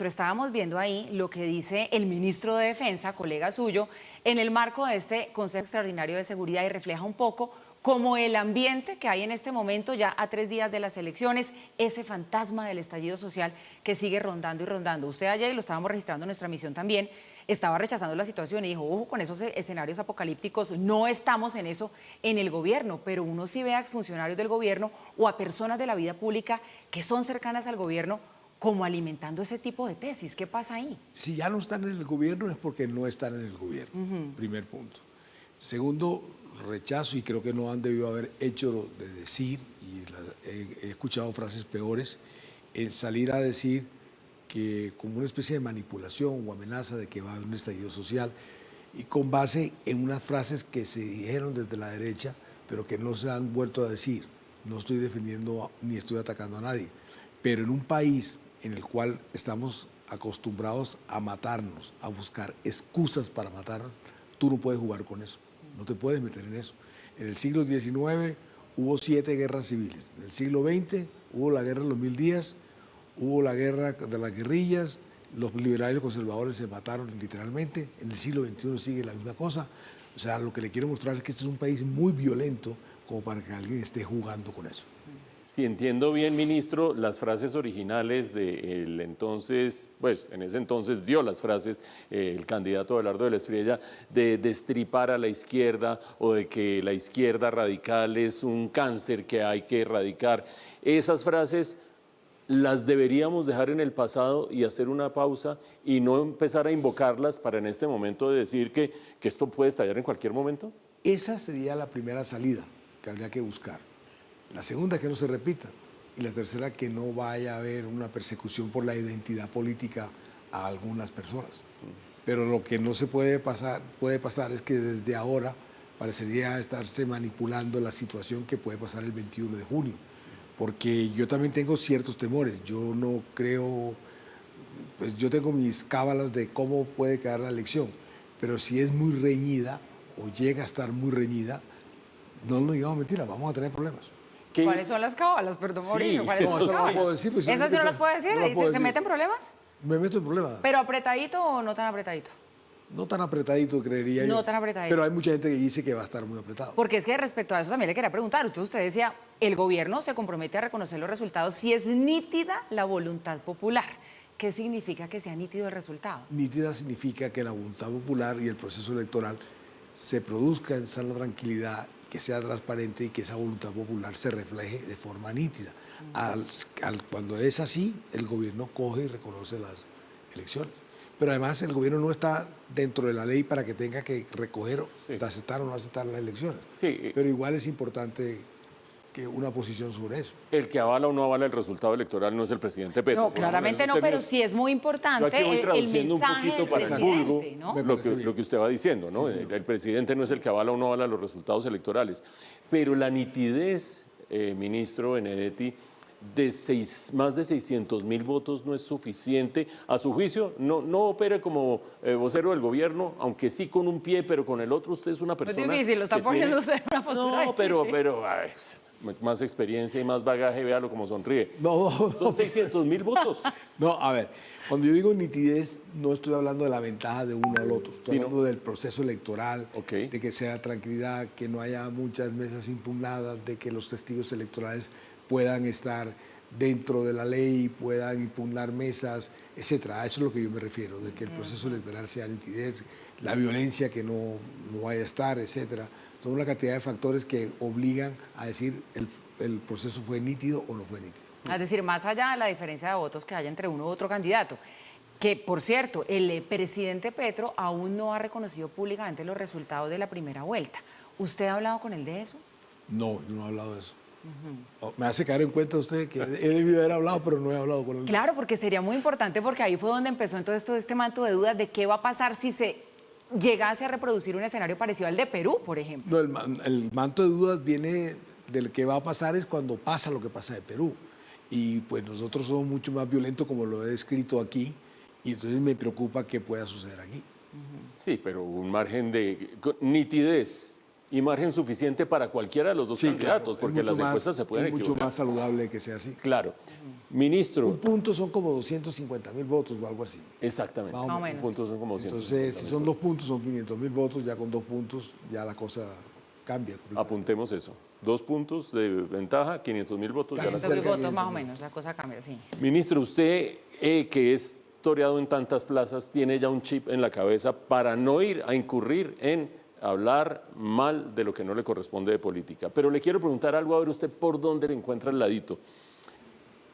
Estábamos viendo ahí lo que dice el ministro de Defensa, colega suyo, en el marco de este Consejo Extraordinario de Seguridad y refleja un poco como el ambiente que hay en este momento, ya a 3 días de las elecciones, ese fantasma del estallido social que sigue rondando y rondando. Usted ayer, y lo estábamos registrando en nuestra misión también, estaba rechazando la situación y dijo, ojo con esos escenarios apocalípticos, no estamos en eso en el gobierno, pero uno sí ve a exfuncionarios del gobierno o a personas de la vida pública que son cercanas al gobierno como alimentando ese tipo de tesis. ¿Qué pasa ahí? Si ya no están en el gobierno es porque no están en el gobierno, primer punto. Segundo, rechazo, y creo que no han debido haber hecho de decir, y he escuchado frases peores, el salir a decir que como una especie de manipulación o amenaza de que va a haber un estallido social, y con base en unas frases que se dijeron desde la derecha, pero que no se han vuelto a decir. No estoy defendiendo ni estoy atacando a nadie, pero en un país en el cual estamos acostumbrados a matarnos, a buscar excusas para matar, tú no puedes jugar con eso, no te puedes meter en eso. En el siglo XIX hubo 7 guerras civiles, en el siglo XX hubo la guerra de los 1000 días, hubo la guerra de las guerrillas, los liberales y los conservadores se mataron literalmente, en el siglo XXI sigue la misma cosa. O sea, lo que le quiero mostrar es que este es un país muy violento como para que alguien esté jugando con eso. Si entiendo bien, ministro, las frases originales del entonces, pues en ese entonces dio las frases el candidato Abelardo de la Espriella de destripar a la izquierda o de que la izquierda radical es un cáncer que hay que erradicar. Esas frases las deberíamos dejar en el pasado y hacer una pausa y no empezar a invocarlas para en este momento decir que esto puede estallar en cualquier momento. Esa sería la primera salida que habría que buscar. La segunda, que no se repita. Y la tercera, que no vaya a haber una persecución por la identidad política a algunas personas. Pero lo que no se puede pasar es que desde ahora parecería estarse manipulando la situación que puede pasar el 21 de junio. Porque yo también tengo ciertos temores. Yo no creo, pues yo tengo mis cábalas de cómo puede quedar la elección. Pero si es muy reñida o llega a estar muy reñida, no nos digamos mentiras, vamos a tener problemas. ¿Cuáles son las cábalas? Perdón, Sí, Mauricio, ¿cuáles son las no cábalas? puedo decir, pues, ¿Esas sí no las puede decir? no las puedo ¿Se decir. meten problemas? Me meto en problemas. ¿Pero apretadito o no tan apretadito? No tan apretadito, creería yo. No tan apretadito. Pero hay mucha gente que dice que va a estar muy apretado. Porque es que respecto a eso también le quería preguntar. Usted decía, el gobierno se compromete a reconocer los resultados si es nítida la voluntad popular. ¿Qué significa que sea nítido el resultado? Nítida significa que la voluntad popular y el proceso electoral se produzca en sana tranquilidad, que sea transparente y que esa voluntad popular se refleje de forma nítida. Cuando es así, el gobierno coge y reconoce las elecciones. Pero además el gobierno no está dentro de la ley para que tenga que recoger, aceptar o no aceptar las elecciones. Sí. Pero igual es importante que una posición sobre eso. El que avala o no avala el resultado electoral no es el presidente Petro. No, claramente no, pero sí es muy importante Yo aquí voy el traduciendo mensaje un poquito del para el vulgo presidente, ¿no? lo que usted va diciendo, ¿no? Sí, el presidente no es el que avala o no avala los resultados electorales. Pero la nitidez, ministro Benedetti, de más de 600.000 votos no es suficiente. A su juicio, no opere como vocero del gobierno, aunque sí con un pie, pero con el otro usted es una persona... Es difícil, lo está poniendo usted en una postura No, pero ay, más experiencia y más bagaje, véalo como sonríe. No, Son 600.000 votos. no, a ver, cuando yo digo nitidez, no estoy hablando de la ventaja de uno al otro, estoy hablando del proceso electoral, de que sea tranquilidad, que no haya muchas mesas impugnadas, de que los testigos electorales puedan estar dentro de la ley, puedan impugnar mesas, etcétera. A eso es lo que yo me refiero, de que el proceso electoral sea nitidez, la violencia que no vaya a estar, etcétera. Toda una cantidad de factores que obligan a decir el proceso fue nítido o no fue nítido. Es decir, más allá de la diferencia de votos que haya entre uno u otro candidato, que por cierto, el presidente Petro aún no ha reconocido públicamente los resultados de la primera vuelta. ¿Usted ha hablado con él de eso? No, yo no he hablado de eso. Me hace caer en cuenta usted que he debido haber hablado, pero no he hablado con él. Claro, porque sería muy importante, porque ahí fue donde empezó entonces todo este manto de dudas de qué va a pasar si se llegase a reproducir un escenario parecido al de Perú, por ejemplo. No, el manto de dudas viene del que va a pasar es cuando pasa lo que pasa de Perú. Y pues nosotros somos mucho más violentos, como lo he descrito aquí, y entonces me preocupa qué pueda suceder aquí. Sí, pero un margen de nitidez y margen suficiente para cualquiera de los dos candidatos, claro, porque las encuestas se pueden es mucho equivocar. más saludable que sea así. Claro. Ministro, Un punto son como 250.000 votos o algo así. exactamente. Más o menos. Puntos son como Entonces, si son 2 puntos, son 500.000 votos, ya con 2 puntos ya la cosa cambia. Apuntemos eso. 2 puntos de ventaja, 500.000 votos. Ya Casi las- Los cerca de votos más o 500.000. menos, la cosa cambia, sí. Ministro, usted que es toreado en tantas plazas, tiene ya un chip en la cabeza para no ir a incurrir en hablar mal de lo que no le corresponde de política. Pero le quiero preguntar algo, a ver usted por dónde le encuentra el ladito.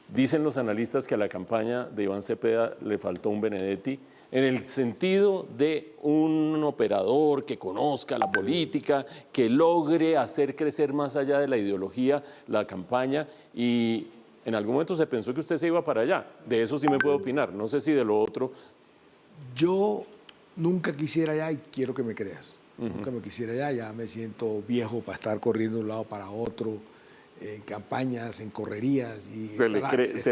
Dicen los analistas que a la campaña de Iván Cepeda le faltó un Benedetti en el sentido de un operador que conozca la política, que logre hacer crecer más allá de la ideología la campaña, y en algún momento se pensó que usted se iba para allá. De eso sí me puedo opinar, no sé si de lo otro. Yo nunca quisiera allá y quiero que me creas. Nunca me quisiera allá, ya me siento viejo para estar corriendo de un lado para otro, en campañas, en correrías. Y Se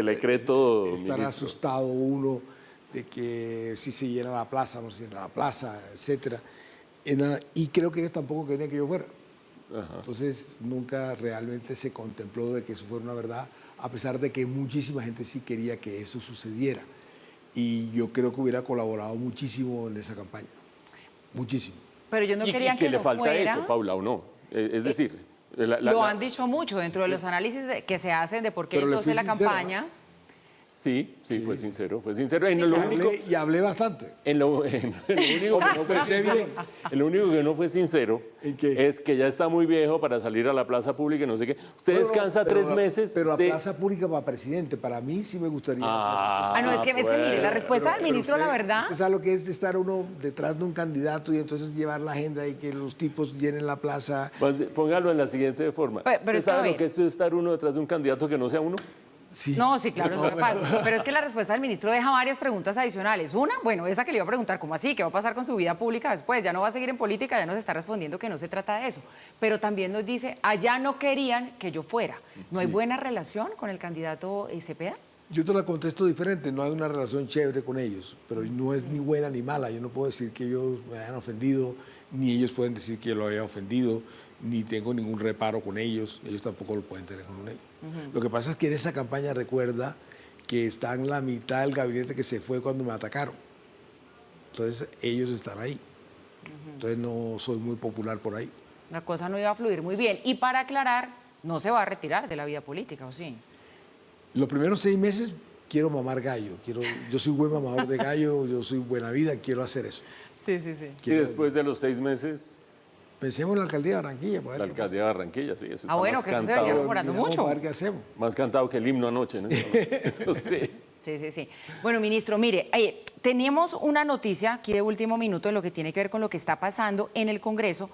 le cree todo, Estar ministro. asustado uno de que si se llena la plaza, no se llena la plaza, etc. Y creo que ellos tampoco querían que yo fuera. Ajá. Entonces nunca realmente se contempló de que eso fuera una verdad, a pesar de que muchísima gente sí quería que eso sucediera. Y yo creo que hubiera colaborado muchísimo en esa campaña, muchísimo. Pero ellos no ¿Y querían que que le no falta fuera. eso, Paula, o no? Es decir, Lo han dicho mucho dentro de los análisis que se hacen de por qué Pero le entonces fui la sincero, campaña. Sí, fue sincero. En Y lo único, hablé bastante. en lo único que no fue Expresé bien. en lo único que no fue sincero ¿En qué? es que ya está muy viejo para salir a la plaza pública y no sé qué. Usted Bueno, descansa pero 3 meses. Pero usted- la plaza pública para presidente, para mí sí me gustaría. Ah, no, es que mire, la bueno. respuesta del ministro, la verdad. Usted sabe lo que es estar uno detrás de un candidato y entonces llevar la agenda y que los tipos llenen la plaza. Más bien, póngalo en la siguiente forma. Pero ¿Usted es que, a sabe ver. lo que es estar uno detrás de un candidato que no sea uno? Sí. No, sí, claro, eso es fácil. Pero es que la respuesta del ministro deja varias preguntas adicionales. Una, bueno, esa que le iba a preguntar, ¿cómo así? ¿Qué va a pasar con su vida pública después? Ya no va a seguir en política, ya nos está respondiendo que no se trata de eso. Pero también nos dice, allá no querían que yo fuera. ¿No hay buena relación con el candidato Cepeda? Yo te la contesto diferente, no hay una relación chévere con ellos, pero no es ni buena ni mala. Yo no puedo decir que ellos me hayan ofendido, ni ellos pueden decir que yo lo haya ofendido, ni tengo ningún reparo con ellos, ellos tampoco lo pueden tener con ellos. Lo que pasa es que en esa campaña recuerda que está en la mitad del gabinete que se fue cuando me atacaron. Entonces ellos están ahí. Entonces no soy muy popular por ahí. La cosa no iba a fluir muy bien. Y para aclarar, no se va a retirar de la vida política, ¿o sí? Los primeros 6 meses quiero mamar gallo. Yo soy buen mamador de gallo, yo soy buena vida, quiero hacer eso. Sí, sí, sí. Y después de los 6 meses, Pensemos en la alcaldía de Barranquilla. para ver la qué alcaldía de Barranquilla, sí, eso está bueno, más que eso se cantado. venía pasa. mejorando Miramos mucho. para ver qué hacemos. Más cantado que el himno anoche, ¿no? Eso sí. Sí, sí, sí. Bueno, ministro, mire, teníamos una noticia aquí de último minuto de lo que tiene que ver con lo que está pasando en el Congreso,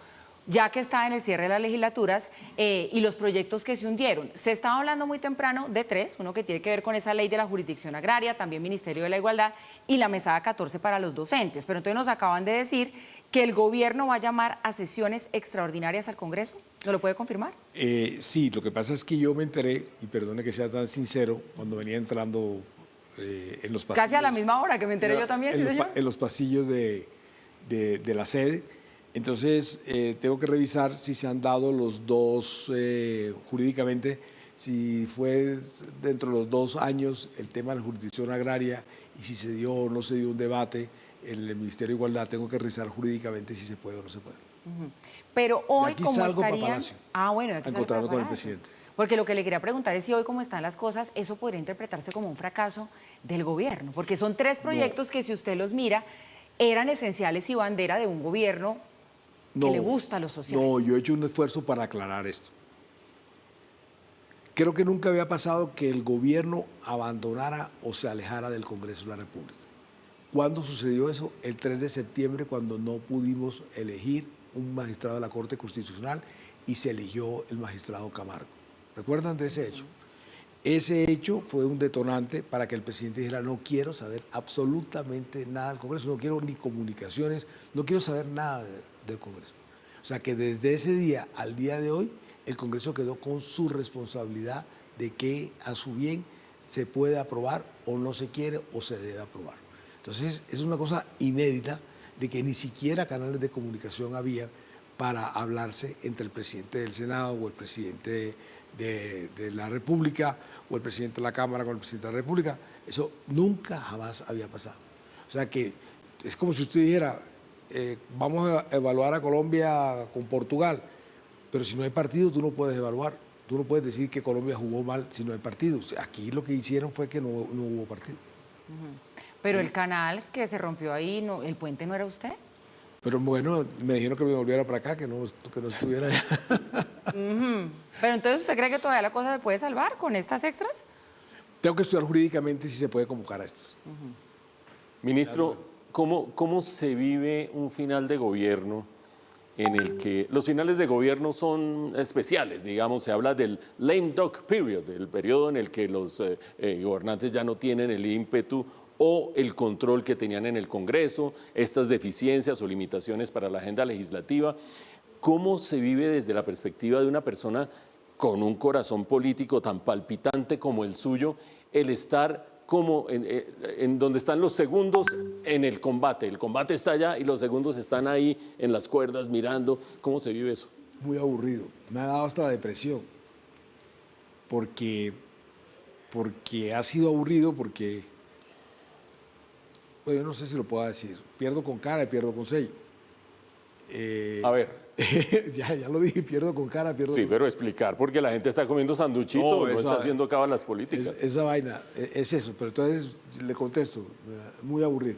ya que está en el cierre de las legislaturas y los proyectos que se hundieron. Se estaba hablando muy temprano de 3, uno que tiene que ver con esa ley de la jurisdicción agraria, también Ministerio de la Igualdad y la mesada 14 para los docentes. Pero entonces nos acaban de decir que el gobierno va a llamar a sesiones extraordinarias al Congreso. ¿No lo puede confirmar? Sí, lo que pasa es que yo me enteré, y perdone que sea tan sincero, cuando venía entrando en los pasillos. Casi a la misma hora que me enteré yo también, sí, señor. En los pasillos de la sede. Entonces, tengo que revisar si se han dado los dos jurídicamente, si fue dentro de los 2 años el tema de la jurisdicción agraria y si se dio o no se dio un debate en el Ministerio de Igualdad. Tengo que revisar jurídicamente si se puede o no se puede. Pero hoy, aquí como salgo pa' estarían... Palacio, Bueno, de aquí a sale encontrarme para con el Palacio. presidente. Porque lo que le quería preguntar es si hoy, como están las cosas, eso podría interpretarse como un fracaso del gobierno. Porque son 3 proyectos que, si usted los mira, eran esenciales y bandera de un gobierno que le gusta a los sociales. No, yo he hecho un esfuerzo para aclarar esto. Creo que nunca había pasado que el gobierno abandonara o se alejara del Congreso de la República. ¿Cuándo sucedió eso? El 3 de septiembre, cuando no pudimos elegir un magistrado de la Corte Constitucional y se eligió el magistrado Camargo. ¿Recuerdan de ese hecho? Ese hecho fue un detonante para que el presidente dijera: no quiero saber absolutamente nada del Congreso, no quiero ni comunicaciones, no quiero saber nada del Congreso. O sea que desde ese día al día de hoy, el Congreso quedó con su responsabilidad de que a su bien se puede aprobar o no se quiere o se debe aprobar. Entonces es una cosa inédita de que ni siquiera canales de comunicación había para hablarse entre el presidente del Senado o el presidente de la República o el presidente de la Cámara con el presidente de la República. Eso nunca, jamás había pasado. O sea que es como si usted dijera, vamos a evaluar a Colombia con Portugal, pero si no hay partido tú no puedes evaluar, tú no puedes decir que Colombia jugó mal si no hay partido. Aquí lo que hicieron fue que no hubo partido. Pero el canal que se rompió ahí, ¿el puente no era usted? Pero bueno, me dijeron que me volviera para acá, que no estuviera allá. Pero entonces, ¿usted cree que todavía la cosa se puede salvar con estas extras? Tengo que estudiar jurídicamente si se puede convocar a estos. Ministro, ¿cómo se vive un final de gobierno en el que los finales de gobierno son especiales? Digamos, se habla del lame duck period, el periodo en el que los gobernantes ya no tienen el ímpetu o el control que tenían en el Congreso, estas deficiencias o limitaciones para la agenda legislativa. ¿Cómo se vive desde la perspectiva de una persona con un corazón político tan palpitante como el suyo, el estar como en donde están los segundos en el combate? El combate está allá y los segundos están ahí en las cuerdas mirando. ¿Cómo se vive eso? Muy aburrido. Me ha dado hasta la depresión. Porque ha sido aburrido, porque, bueno, yo no sé si lo puedo decir. Pierdo con cara y pierdo con sello. A ver. ya lo dije, pierdo con cara, pierdo Sí, con pero explicar, porque la gente está comiendo sanduchito, no está haciendo cábalas políticas. Esa vaina, es eso. Pero entonces le contesto, muy aburrido.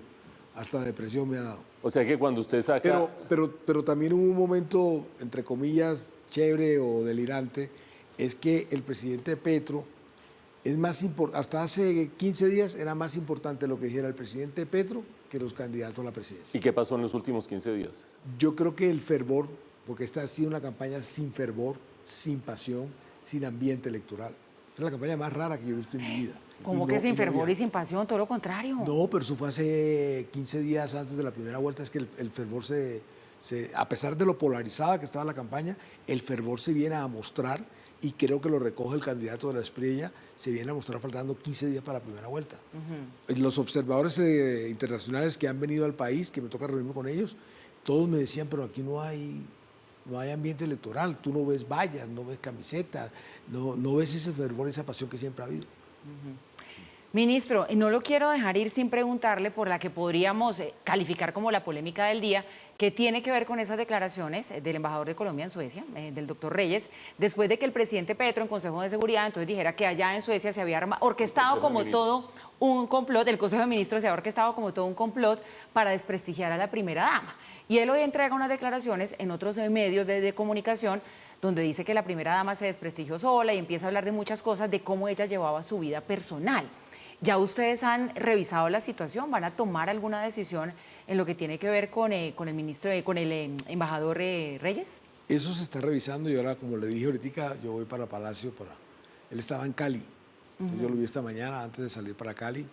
Hasta depresión me ha dado. O sea que cuando usted saca... Pero también hubo un momento, entre comillas, chévere o delirante, es que el presidente Petro es más importante, hasta hace 15 días era más importante lo que dijera el presidente Petro que los candidatos a la presidencia. ¿Y qué pasó en los últimos 15 días? Yo creo que el fervor, porque esta ha sido una campaña sin fervor, sin pasión, sin ambiente electoral. Esta es la campaña más rara que yo he visto en mi vida. ¿Cómo que sin fervor y sin pasión? Todo lo contrario. No, pero eso fue hace 15 días antes de la primera vuelta. Es que el fervor a pesar de lo polarizada que estaba la campaña, el fervor se viene a mostrar, y creo que lo recoge el candidato de la Espriella, se viene a mostrar faltando 15 días para la primera vuelta. Los observadores internacionales que han venido al país, que me toca reunirme con ellos, todos me decían, pero aquí no hay ambiente electoral, tú no ves vallas, no ves camisetas, no ves ese fervor, esa pasión que siempre ha habido. Ministro, no lo quiero dejar ir sin preguntarle por la que podríamos calificar como la polémica del día, que tiene que ver con esas declaraciones del embajador de Colombia en Suecia, del doctor Reyes, después de que el presidente Petro en Consejo de Seguridad entonces dijera que allá en Suecia se había orquestado como todo un complot, el Consejo de Ministros se había orquestado como todo un complot para desprestigiar a la primera dama. Y él hoy entrega unas declaraciones en otros medios de comunicación donde dice que la primera dama se desprestigió sola y empieza a hablar de muchas cosas, de cómo ella llevaba su vida personal. ¿Ya ustedes han revisado la situación? ¿Van a tomar alguna decisión en lo que tiene que ver con el embajador Reyes? Eso se está revisando y ahora, como le dije ahorita, yo voy para Palacio. Él estaba en Cali. Yo lo vi esta mañana antes de salir para Cali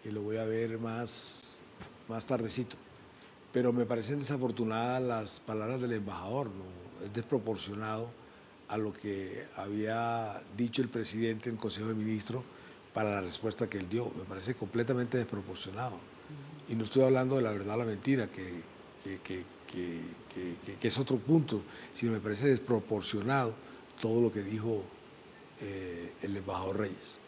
y lo voy a ver más tardecito. Pero me parecen desafortunadas las palabras del embajador, ¿no? Es desproporcionado a lo que había dicho el presidente en el Consejo de Ministros para la respuesta que él dio. Me parece completamente desproporcionado. Y no estoy hablando de la verdad o la mentira, que es otro punto, sino me parece desproporcionado todo lo que dijo el embajador Reyes.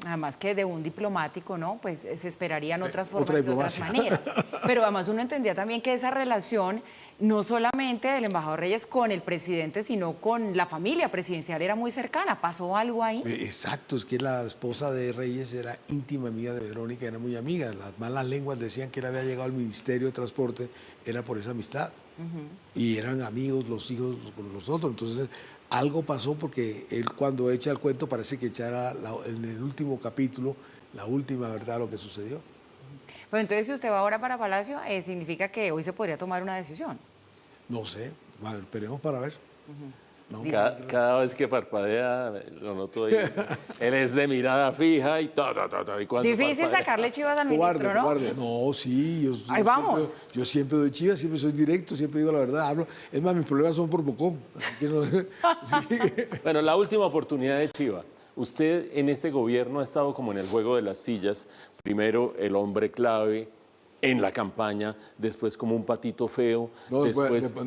Además que de un diplomático, ¿no? Pues se esperarían otras formas y otras maneras. Pero además uno entendía también que esa relación, no solamente del embajador Reyes con el presidente, sino con la familia presidencial era muy cercana. ¿Pasó algo ahí? Exacto, es que la esposa de Reyes era íntima amiga de Verónica, era muy amiga. Las malas lenguas decían que él había llegado al Ministerio de Transporte, era por esa amistad. Y eran amigos los hijos con los otros. Entonces, algo pasó porque él, cuando echa el cuento, parece que echara en el último capítulo la última verdad de lo que sucedió. Bueno, entonces si usted va ahora para Palacio, significa que hoy se podría tomar una decisión. No sé, esperemos para ver. No, cada vez que parpadea, lo noto ahí. Él es de mirada fija y todo. Difícil parpadea. sacarle chivas al ministro, ¿no? Cobarde. No, sí, Ahí vamos. Yo siempre doy chivas, siempre soy directo, siempre digo la verdad, hablo. Es más, mis problemas son por bocón. Bueno, la última oportunidad de Chiva. Usted en este gobierno ha estado como en el juego de las sillas. Primero el hombre clave, en la campaña, después como un patito feo, No, después... después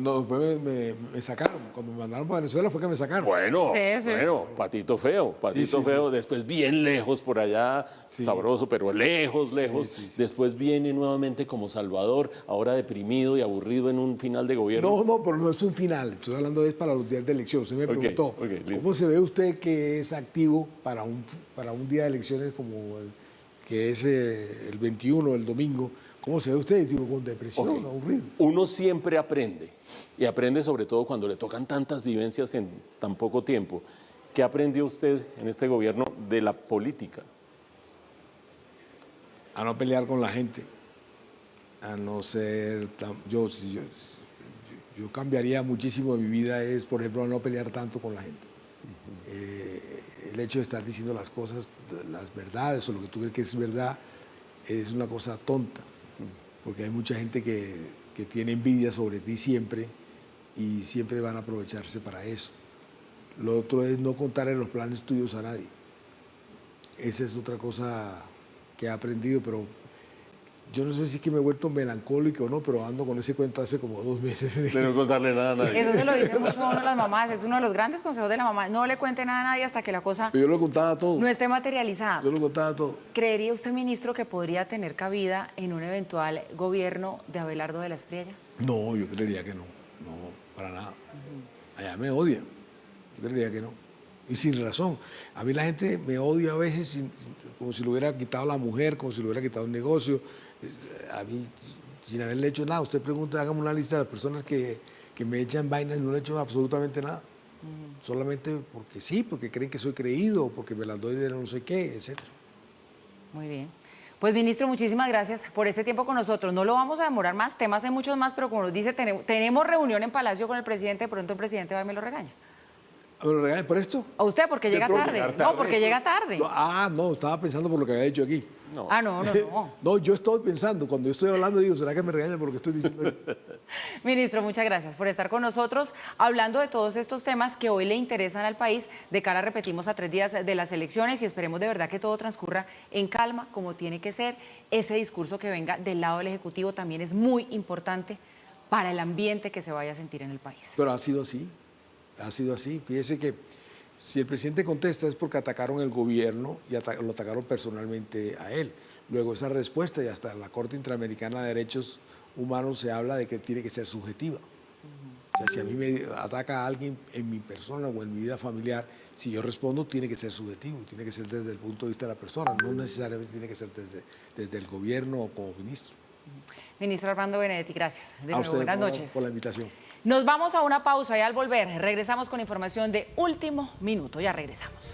me sacaron. Cuando me mandaron para Venezuela fue que me sacaron. Bueno, Sí, sí. bueno, patito feo, patito Sí, feo, después bien lejos por allá, Sí. sabroso, pero lejos, lejos. Sí, sí. Después viene nuevamente como Salvador, ahora deprimido y aburrido en un final de gobierno. No, pero no es un final. Estoy hablando es para los días de elección. Usted me Ok, preguntó, ok, listo. ¿cómo se ve usted que es activo para un día de elecciones como que es el 21, el domingo? ¿Cómo se ve usted? Digo, con depresión, Ok. aburrido. Uno siempre aprende, y aprende sobre todo cuando le tocan tantas vivencias en tan poco tiempo. ¿Qué aprendió usted en este gobierno de la política? A no pelear con la gente. A no ser... Yo cambiaría muchísimo mi vida es, por ejemplo, a no pelear tanto con la gente. El hecho de estar diciendo las cosas, las verdades o lo que tú crees que es verdad, es una cosa tonta. Porque hay mucha gente que tiene envidia sobre ti siempre y siempre van a aprovecharse para eso. Lo otro es no contarle los planes tuyos a nadie. Esa es otra cosa que he aprendido, pero yo no sé si es que me he vuelto melancólico o no, pero ando con ese cuento hace como 2 meses. De no contarle nada a nadie. Eso se lo dicen mucho a uno las mamás, es uno de los grandes consejos de la mamá. No le cuente nada a nadie hasta que la cosa Pero yo lo contaba todo. no esté materializada. Yo lo contaba todo. ¿Creería usted, ministro, que podría tener cabida en un eventual gobierno de Abelardo de la Espriella? No, yo creería que no. No, para nada. Allá me odian. Yo creería que no. Y sin razón. A mí la gente me odia a veces como si le hubiera quitado la mujer, como si le hubiera quitado un negocio. A mí, sin haberle hecho nada. Usted pregunta, hágame una lista de las personas que me echan vainas y no le he hecho absolutamente nada. Solamente porque sí, porque creen que soy creído, porque me las doy de no sé qué, etc. Muy bien. Pues, ministro, muchísimas gracias por este tiempo con nosotros. No lo vamos a demorar más, temas hay muchos más, pero como nos dice, tenemos reunión en Palacio con el presidente, de pronto el presidente va y me lo regaña. ¿Me lo regalan por esto? A usted porque llega pronto tarde. llegar No, tarde. porque llega tarde. No, estaba pensando por lo que había dicho aquí. No. Ah, no. No, yo estoy pensando, cuando yo estoy hablando digo, ¿será que me regañan por lo que estoy diciendo? Ministro, muchas gracias por estar con nosotros hablando de todos estos temas que hoy le interesan al país de cara, repetimos, a 3 días de las elecciones y esperemos de verdad que todo transcurra en calma, como tiene que ser. Ese discurso que venga del lado del Ejecutivo también es muy importante para el ambiente que se vaya a sentir en el país. Pero ha sido así, ha sido así. Fíjese que si el presidente contesta es porque atacaron el gobierno y lo atacaron personalmente a él. Luego esa respuesta y hasta la Corte Interamericana de Derechos Humanos se habla de que tiene que ser subjetiva. O sea, si a mí me ataca a alguien en mi persona o en mi vida familiar, si yo respondo tiene que ser subjetivo, tiene que ser desde el punto de vista de la persona, no necesariamente tiene que ser desde el gobierno o como ministro. Ministro Armando Benedetti, gracias. De A nuevo, usted buenas noches. por la invitación. Nos vamos a una pausa y al volver regresamos con información de último minuto. Ya regresamos.